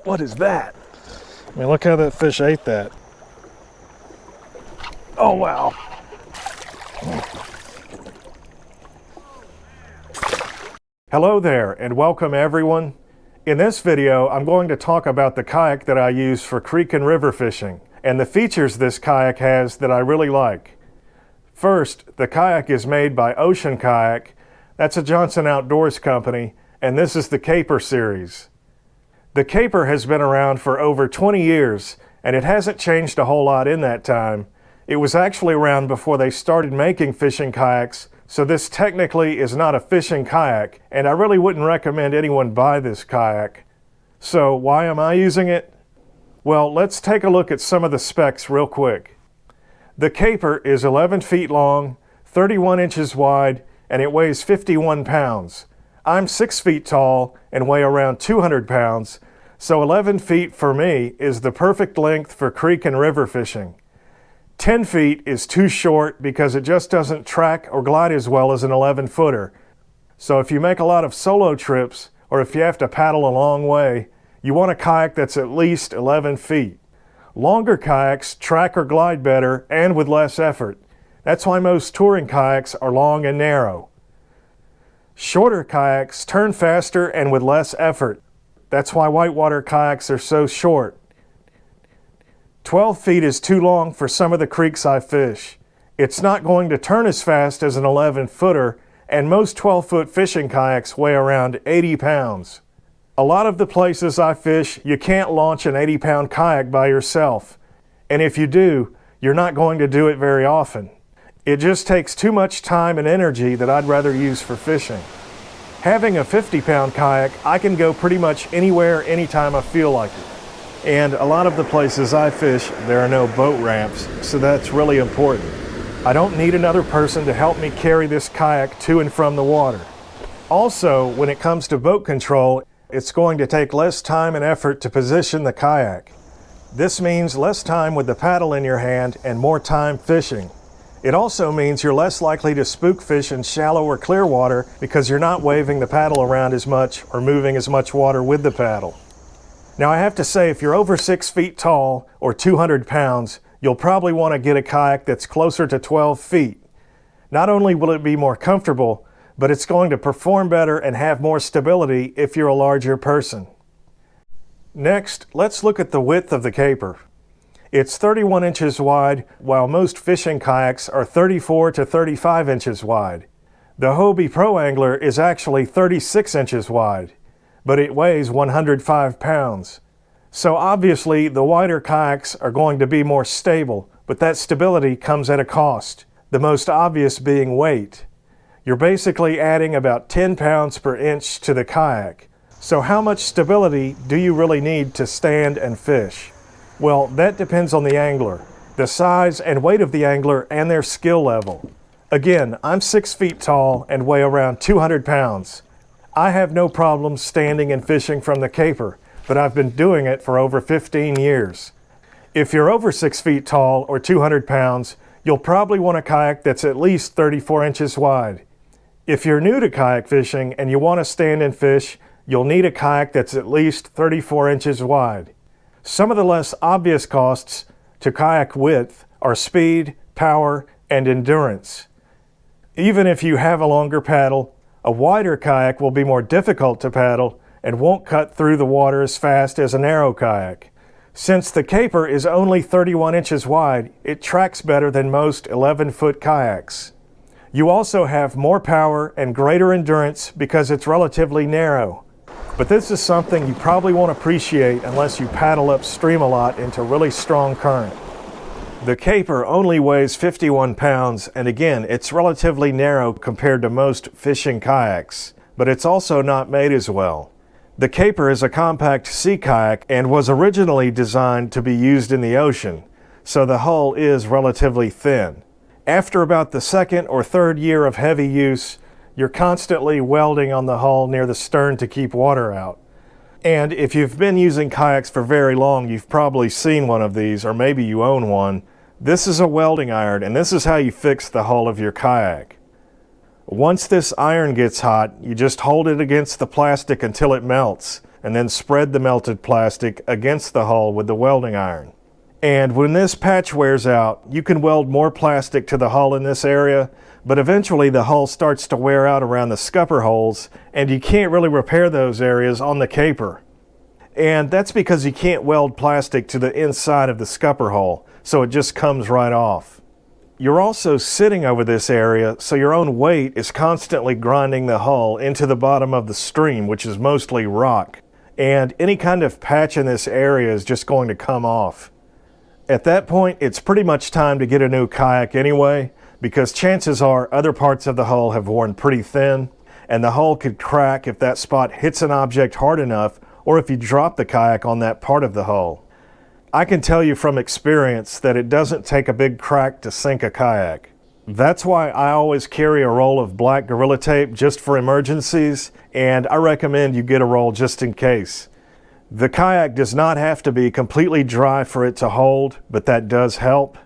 What is that? I mean, look how that fish ate that. Oh, wow. Hello there, and welcome everyone. In this video, I'm going to talk about the kayak that I use for creek and river fishing, and the features this kayak has that I really like. First, the kayak is made by Ocean Kayak. That's a Johnson Outdoors company, and this is the Caper series. The Caper has been around for over 20 years, and it hasn't changed a whole lot in that time. It was actually around before they started making fishing kayaks, so this technically is not a fishing kayak, and I really wouldn't recommend anyone buy this kayak. So why am I using it? Well, let's take a look at some of the specs real quick. The Caper is 11 feet long, 31 inches wide, and it weighs 51 pounds. I'm 6 feet tall and weigh around 200 pounds, so 11 feet for me is the perfect length for creek and river fishing. 10 feet is too short because it just doesn't track or glide as well as an 11-footer. So if you make a lot of solo trips, or if you have to paddle a long way, you want a kayak that's at least 11 feet. Longer kayaks track or glide better and with less effort. That's why most touring kayaks are long and narrow. Shorter kayaks turn faster and with less effort. That's why whitewater kayaks are so short. 12 feet is too long for some of the creeks I fish. It's not going to turn as fast as an 11-footer, and most 12-foot fishing kayaks weigh around 80 pounds. A lot of the places I fish, you can't launch an 80-pound kayak by yourself. And if you do, you're not going to do it very often. It just takes too much time and energy that I'd rather use for fishing. Having a 50-pound kayak, I can go pretty much anywhere, anytime I feel like it. And a lot of the places I fish, there are no boat ramps, so that's really important. I don't need another person to help me carry this kayak to and from the water. Also, when it comes to boat control, it's going to take less time and effort to position the kayak. This means less time with the paddle in your hand and more time fishing. It also means you're less likely to spook fish in shallow or clear water because you're not waving the paddle around as much or moving as much water with the paddle. Now I have to say, if you're over 6 feet tall or 200 pounds, you'll probably want to get a kayak that's closer to 12 feet. Not only will it be more comfortable, but it's going to perform better and have more stability if you're a larger person. Next, let's look at the width of the Caper. It's 31 inches wide, while most fishing kayaks are 34 to 35 inches wide. The Hobie Pro Angler is actually 36 inches wide, but it weighs 105 pounds. So obviously the wider kayaks are going to be more stable, but that stability comes at a cost, the most obvious being weight. You're basically adding about 10 pounds per inch to the kayak. So how much stability do you really need to stand and fish? Well, that depends on the angler, the size and weight of the angler, and their skill level. Again, I'm 6 feet tall and weigh around 200 pounds. I have no problem standing and fishing from the Caper, but I've been doing it for over 15 years. If you're over 6 feet tall or 200 pounds, you'll probably want a kayak that's at least 34 inches wide. If you're new to kayak fishing and you want to stand and fish, you'll need a kayak that's at least 34 inches wide. Some of the less obvious costs to kayak width are speed, power, and endurance. Even if you have a longer paddle, a wider kayak will be more difficult to paddle and won't cut through the water as fast as a narrow kayak. Since the Caper is only 31 inches wide, it tracks better than most 11-foot kayaks. You also have more power and greater endurance because it's relatively narrow. But this is something you probably won't appreciate unless you paddle upstream a lot into really strong current. The Caper only weighs 51 pounds, and again, it's relatively narrow compared to most fishing kayaks, but it's also not made as well. The Caper is a compact sea kayak and was originally designed to be used in the ocean, so the hull is relatively thin. After about the second or third year of heavy use, you're constantly welding on the hull near the stern to keep water out. And if you've been using kayaks for very long, you've probably seen one of these, or maybe you own one. This is a welding iron, and this is how you fix the hull of your kayak. Once this iron gets hot, you just hold it against the plastic until it melts. and then spread the melted plastic against the hull with the welding iron. And when this patch wears out, you can weld more plastic to the hull in this area, but eventually the hull starts to wear out around the scupper holes, and you can't really repair those areas on the caper. And that's because you can't weld plastic to the inside of the scupper hole, so it just comes right off. You're also sitting over this area, so your own weight is constantly grinding the hull into the bottom of the stream, which is mostly rock. And any kind of patch in this area is just going to come off. At that point, it's pretty much time to get a new kayak anyway, because chances are other parts of the hull have worn pretty thin, and the hull could crack if that spot hits an object hard enough, or if you drop the kayak on that part of the hull. I can tell you from experience that it doesn't take a big crack to sink a kayak. That's why I always carry a roll of black Gorilla Tape just for emergencies, and I recommend you get a roll just in case. The kayak does not have to be completely dry for it to hold, but that does help.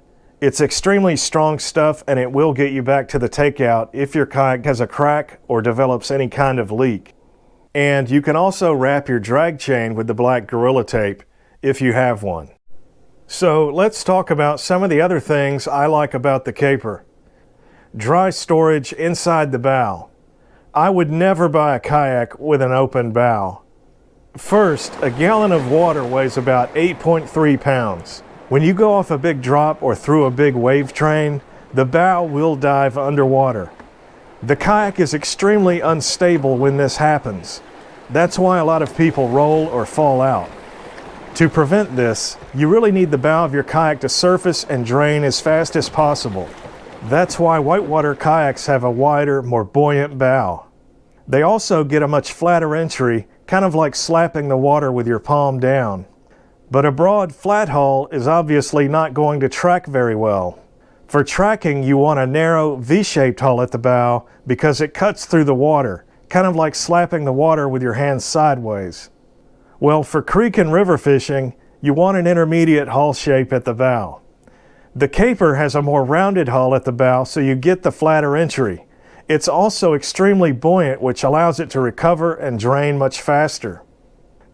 It's extremely strong stuff, and it will get you back to the takeout if your kayak has a crack or develops any kind of leak. And you can also wrap your drag chain with the black Gorilla Tape if you have one. So let's talk about some of the other things I like about the caper. Dry storage inside the bow. I would never buy a kayak with an open bow. First, a gallon of water weighs about 8.3 pounds. When you go off a big drop or through a big wave train, the bow will dive underwater. The kayak is extremely unstable when this happens. That's why a lot of people roll or fall out. To prevent this, you really need the bow of your kayak to surface and drain as fast as possible. That's why whitewater kayaks have a wider, more buoyant bow. They also get a much flatter entry, kind of like slapping the water with your palm down. But a broad, flat hull is obviously not going to track very well. For tracking, you want a narrow, V-shaped hull at the bow because it cuts through the water, kind of like slapping the water with your hands sideways. Well, for creek and river fishing, you want an intermediate hull shape at the bow. The caper has a more rounded hull at the bow, so you get the flatter entry. It's also extremely buoyant, which allows it to recover and drain much faster.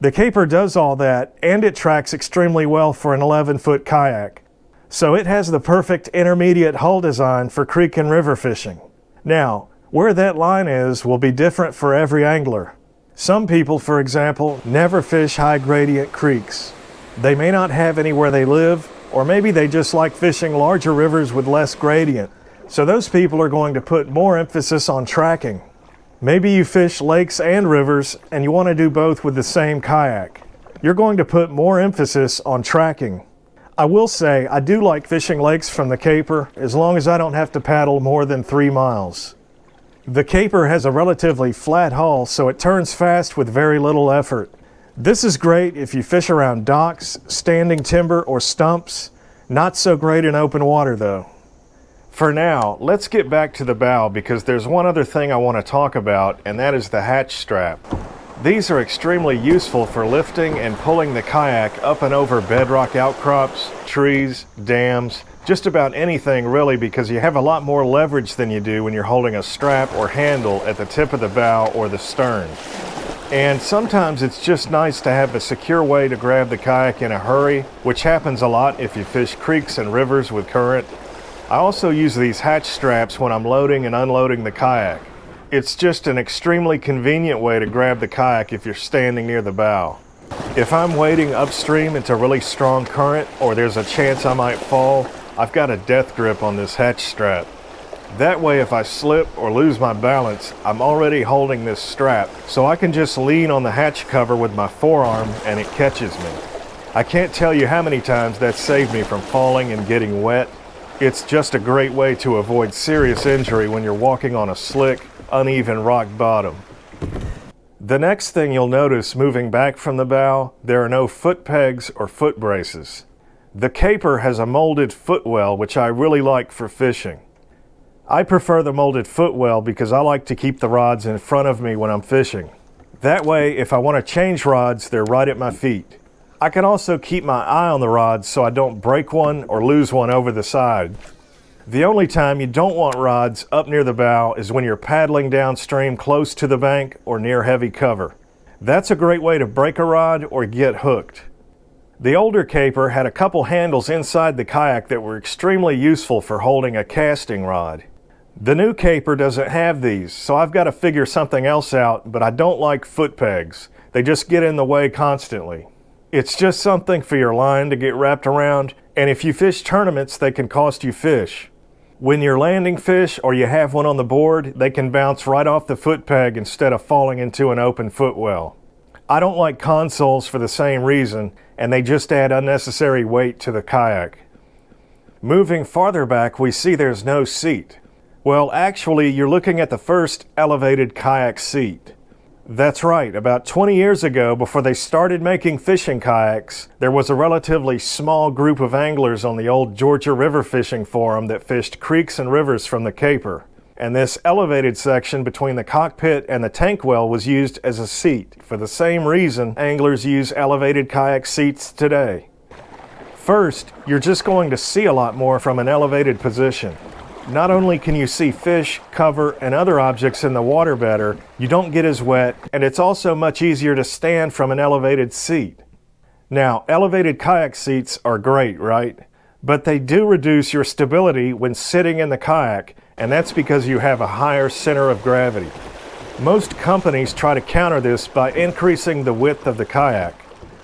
The caper does all that, and it tracks extremely well for an 11-foot kayak. So it has the perfect intermediate hull design for creek and river fishing. Now, where that line is will be different for every angler. Some people, for example, never fish high gradient creeks. They may not have any where they live, or maybe they just like fishing larger rivers with less gradient. So those people are going to put more emphasis on tracking. Maybe you fish lakes and rivers and you want to do both with the same kayak. You're going to put more emphasis on tracking. I will say I do like fishing lakes from the caper as long as I don't have to paddle more than 3 miles. The caper has a relatively flat hull, so it turns fast with very little effort. This is great if you fish around docks, standing timber, or stumps. Not so great in open water though. For now, let's get back to the bow because there's one other thing I want to talk about, and that is the hatch strap. These are extremely useful for lifting and pulling the kayak up and over bedrock outcrops, trees, dams, just about anything really, because you have a lot more leverage than you do when you're holding a strap or handle at the tip of the bow or the stern. And sometimes it's just nice to have a secure way to grab the kayak in a hurry, which happens a lot if you fish creeks and rivers with current. I also use these hatch straps when I'm loading and unloading the kayak. It's just an extremely convenient way to grab the kayak if you're standing near the bow. If I'm wading upstream into really strong current or there's a chance I might fall, I've got a death grip on this hatch strap. That way if I slip or lose my balance, I'm already holding this strap, so I can just lean on the hatch cover with my forearm and it catches me. I can't tell you how many times that saved me from falling and getting wet. It's just a great way to avoid serious injury when you're walking on a slick, uneven rock bottom. The next thing you'll notice moving back from the bow, there are no foot pegs or foot braces. The caper has a molded footwell, which I really like for fishing. I prefer the molded footwell because I like to keep the rods in front of me when I'm fishing. That way, if I want to change rods, they're right at my feet. I can also keep my eye on the rods so I don't break one or lose one over the side. The only time you don't want rods up near the bow is when you're paddling downstream close to the bank or near heavy cover. That's a great way to break a rod or get hooked. The older caper had a couple handles inside the kayak that were extremely useful for holding a casting rod. The new caper doesn't have these, so I've got to figure something else out, but I don't like foot pegs. They just get in the way constantly. It's just something for your line to get wrapped around, and if you fish tournaments, they can cost you fish. When you're landing fish or you have one on the board, they can bounce right off the foot peg instead of falling into an open footwell. I don't like consoles for the same reason, and they just add unnecessary weight to the kayak. Moving farther back, we see there's no seat. Well, actually, you're looking at the first elevated kayak seat. That's right, about 20 years ago, before they started making fishing kayaks, there was a relatively small group of anglers on the old Georgia River Fishing Forum that fished creeks and rivers from the caper. And this elevated section between the cockpit and the tank well was used as a seat, for the same reason anglers use elevated kayak seats today. First, you're just going to see a lot more from an elevated position. Not only can you see fish, cover, and other objects in the water better, you don't get as wet, and it's also much easier to stand from an elevated seat. Now, elevated kayak seats are great, right? But they do reduce your stability when sitting in the kayak, and that's because you have a higher center of gravity. Most companies try to counter this by increasing the width of the kayak.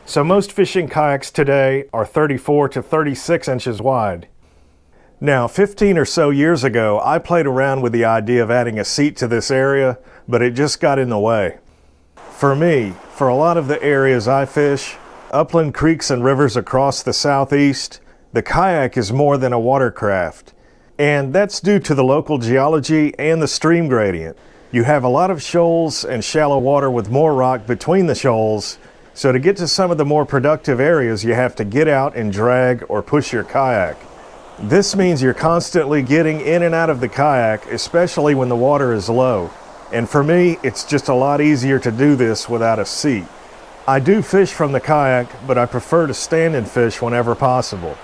So most fishing kayaks today are 34 to 36 inches wide. Now, 15 or so years ago, I played around with the idea of adding a seat to this area, but it just got in the way. For me, for a lot of the areas I fish, upland creeks and rivers across the southeast, the kayak is more than a watercraft. And that's due to the local geology and the stream gradient. You have a lot of shoals and shallow water with more rock between the shoals, so to get to some of the more productive areas, you have to get out and drag or push your kayak. This means you're constantly getting in and out of the kayak, especially when the water is low. And for me, it's just a lot easier to do this without a seat. I do fish from the kayak, but I prefer to stand and fish whenever possible.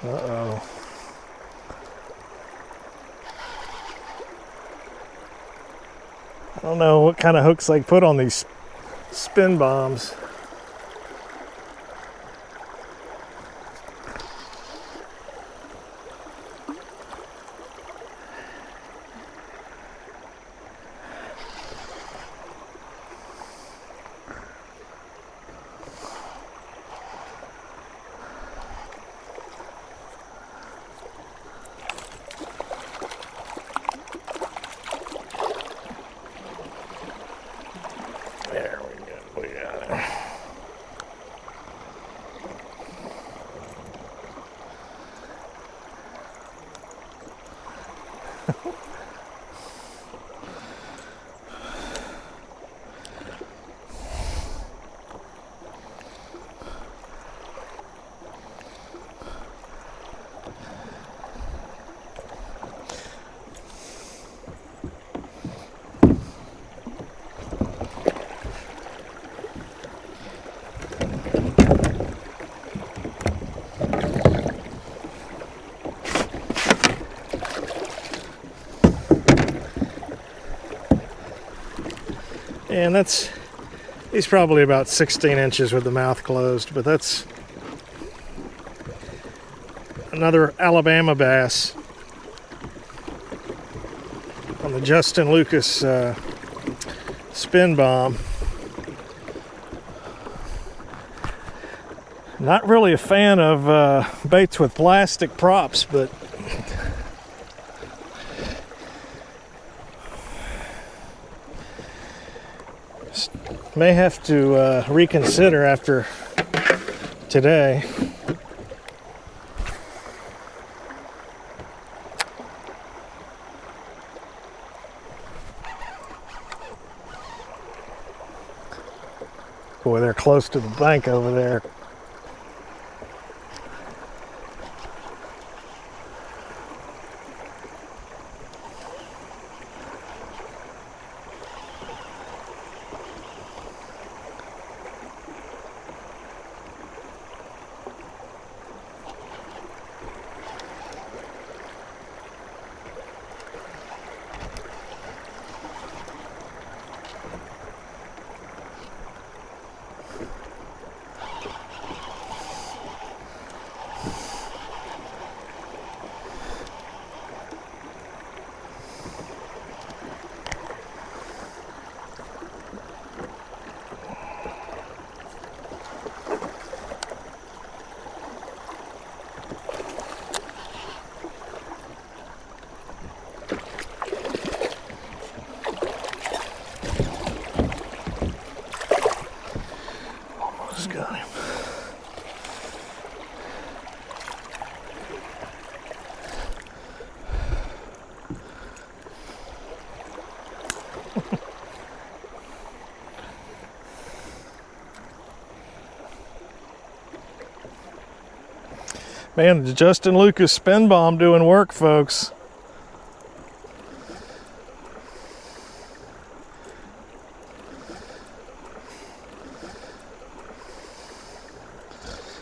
Uh-oh. I don't know what kind of hooks they put on these spin bombs. There we go. We got it. And he's probably about 16 inches with the mouth closed, but that's another Alabama bass on the Justin Lucas spin bomb. Not really a fan of baits with plastic props, but May have to reconsider after today. Boy, they're close to the bank over there. Got him. Man, the Justin Lucas spin bomb doing work, folks.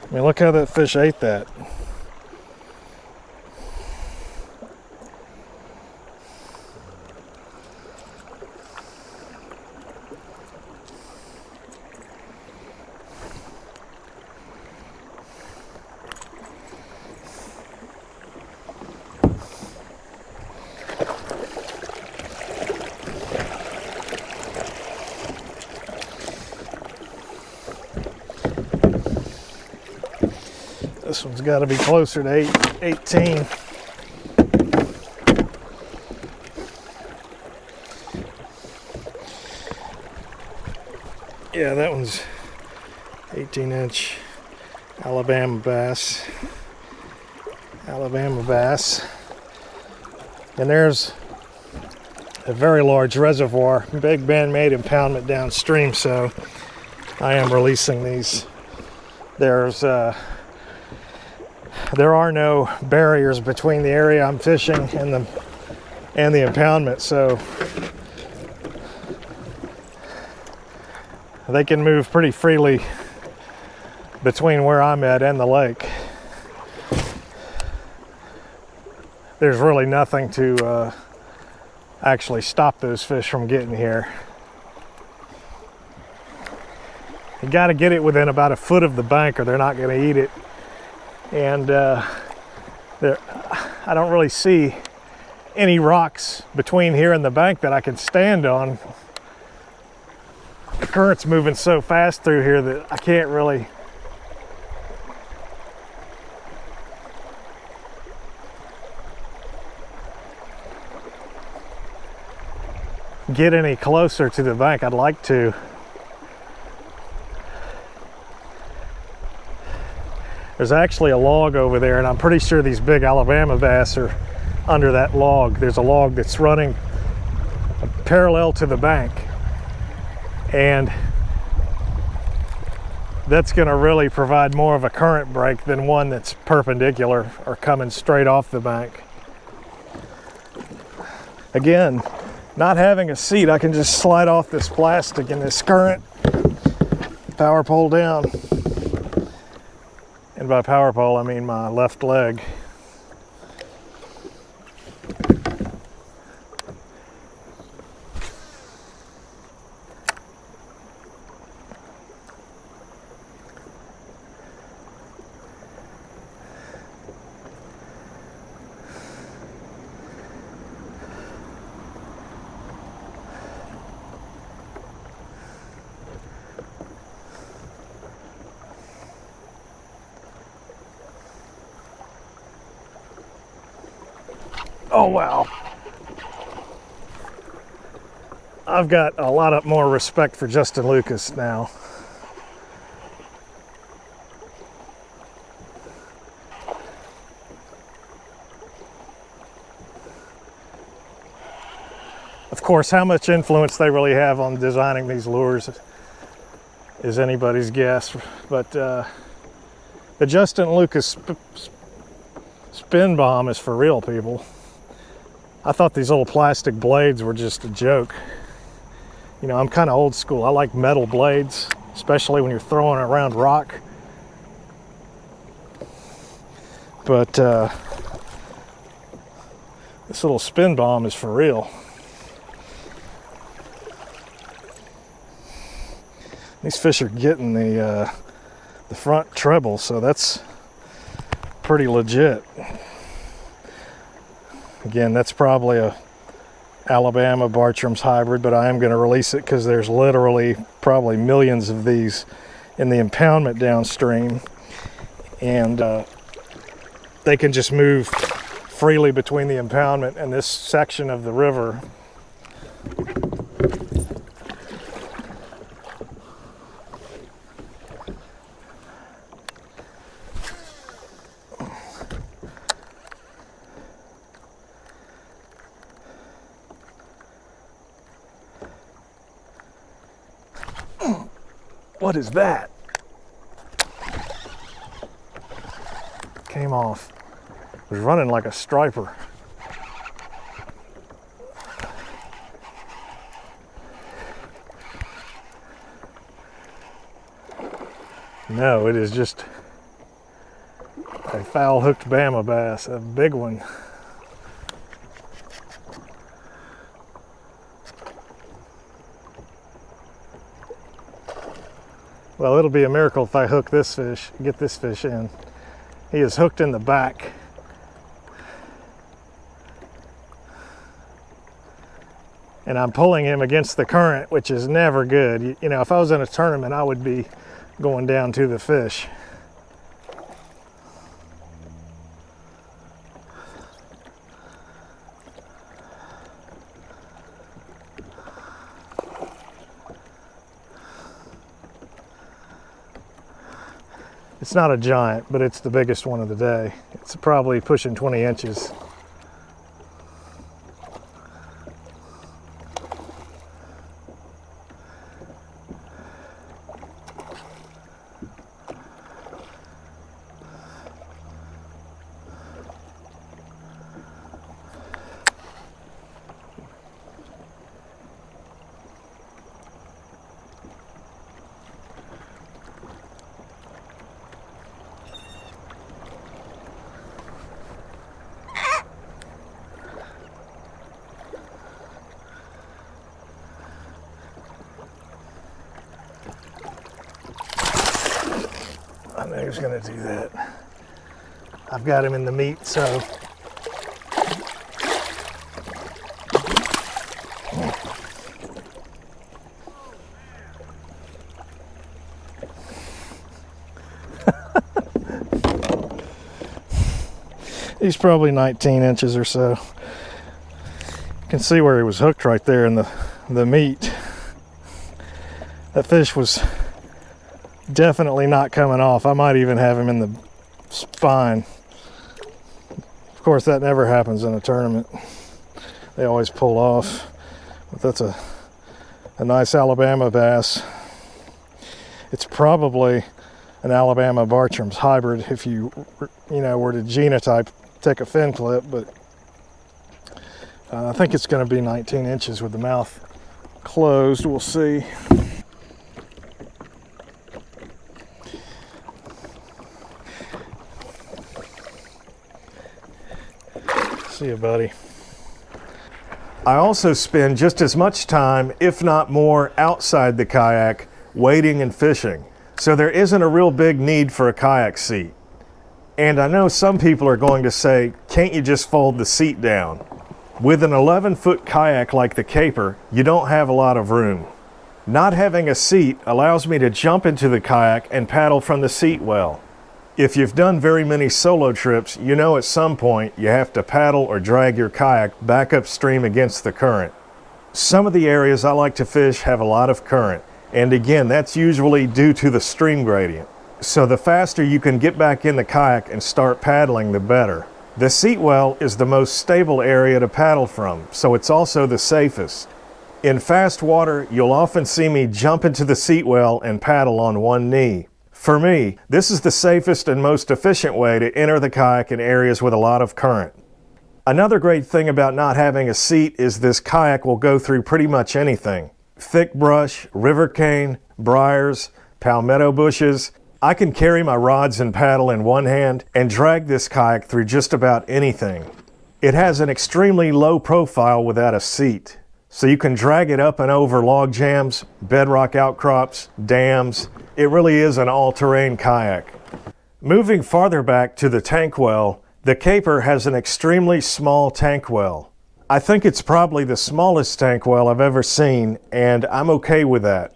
I mean, look how that fish ate that. This one's got to be closer to 18. Yeah, that one's 18-inch Alabama bass. Alabama bass. And there's a very large reservoir, Big Bend made impoundment downstream, so I am releasing these. There are no barriers between the area I'm fishing and the impoundment, so they can move pretty freely between where I'm at and the lake. There's really nothing to actually stop those fish from getting here. You got to get it within about a foot of the bank or they're not going to eat it. And I don't really see any rocks between here and the bank that I can stand on. The current's moving so fast through here that I can't really get any closer to the bank. I'd like to. There's actually a log over there, and I'm pretty sure these big Alabama bass are under that log. There's a log that's running parallel to the bank, and that's going to really provide more of a current break than one that's perpendicular or coming straight off the bank. Again, not having a seat, I can just slide off this plastic in this current, power pole down. And by power pole, I mean my left leg. Oh wow. I've got a lot more respect for Justin Lucas now. Of course, how much influence they really have on designing these lures is anybody's guess, but the Justin Lucas spin bomb is for real, people. I thought these little plastic blades were just a joke. You know, I'm kind of old school. I like metal blades, especially when you're throwing around rock. But this little spin bomb is for real. These fish are getting the front treble, so that's pretty legit. Again, that's probably a Alabama Bartram's hybrid, but I am going to release it because there's literally probably millions of these in the impoundment downstream, and they can just move freely between the impoundment and this section of the river. What is that? Came off. It was running like a striper. No, it is just a foul hooked Bama bass, a big one. Well, it'll be a miracle if I hook this fish, get this fish in. He is hooked in the back. And I'm pulling him against the current, which is never good. You know, if I was in a tournament, I would be going down to the fish. It's not a giant, but it's the biggest one of the day. It's probably pushing 20 inches. I knew he was going to do that. I've got him in the meat, so he's probably 19 inches or so. You can see where he was hooked right there in the meat. That fish was definitely not coming off. I might even have him in the spine. Of course, that never happens in a tournament. They always pull off. But that's a nice Alabama bass. It's probably an Alabama Bartram's hybrid if you were to genotype, take a fin clip, but I think it's going to be 19 inches with the mouth closed. We'll see. See you, buddy. I also spend just as much time, if not more, outside the kayak, wading and fishing. So there isn't a real big need for a kayak seat. And I know some people are going to say, can't you just fold the seat down? With an 11-foot kayak like the Caper, you don't have a lot of room. Not having a seat allows me to jump into the kayak and paddle from the seat well. If you've done very many solo trips, you know at some point you have to paddle or drag your kayak back upstream against the current. Some of the areas I like to fish have a lot of current, and again, that's usually due to the stream gradient. So the faster you can get back in the kayak and start paddling, the better. The seat well is the most stable area to paddle from, so it's also the safest. In fast water, you'll often see me jump into the seat well and paddle on one knee. For me, this is the safest and most efficient way to enter the kayak in areas with a lot of current. Another great thing about not having a seat is this kayak will go through pretty much anything. Thick brush, river cane, briars, palmetto bushes. I can carry my rods and paddle in one hand and drag this kayak through just about anything. It has an extremely low profile without a seat, so you can drag it up and over log jams, bedrock outcrops, dams. It really is an all-terrain kayak. Moving farther back to the tank well, the Caper has an extremely small tank well. I think it's probably the smallest tank well I've ever seen, and I'm okay with that.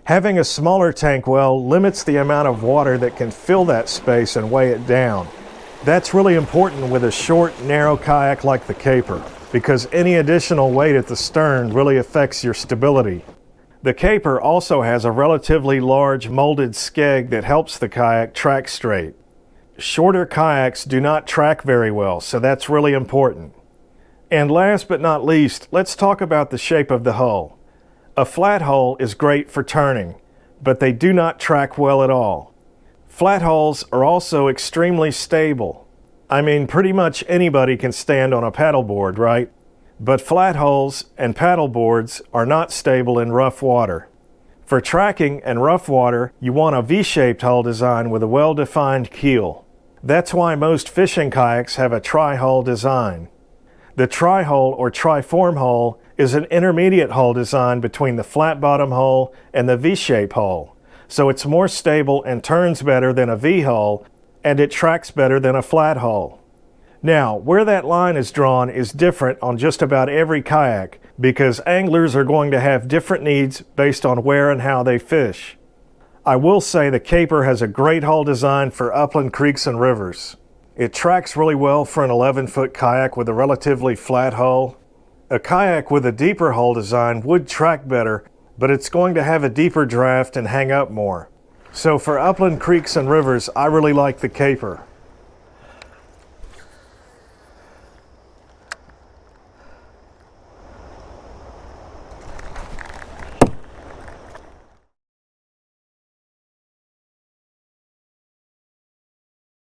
Having a smaller tank well limits the amount of water that can fill that space and weigh it down. That's really important with a short, narrow kayak like the Caper, because any additional weight at the stern really affects your stability. The Caper also has a relatively large molded skeg that helps the kayak track straight. Shorter kayaks do not track very well, so that's really important. And last but not least, let's talk about the shape of the hull. A flat hull is great for turning, but they do not track well at all. Flat hulls are also extremely stable. I mean, pretty much anybody can stand on a paddleboard, right? But flat hulls and paddleboards are not stable in rough water. For tracking and rough water, you want a V-shaped hull design with a well-defined keel. That's why most fishing kayaks have a tri-hull design. The tri-hull or tri-form hull is an intermediate hull design between the flat bottom hull and the V-shape hull. So it's more stable and turns better than a V-hull, and it tracks better than a flat hull. Now, where that line is drawn is different on just about every kayak because anglers are going to have different needs based on where and how they fish. I will say the Caper has a great hull design for upland creeks and rivers. It tracks really well for an 11-foot kayak with a relatively flat hull. A kayak with a deeper hull design would track better, but it's going to have a deeper draft and hang up more. So for upland creeks and rivers, I really like the Caper.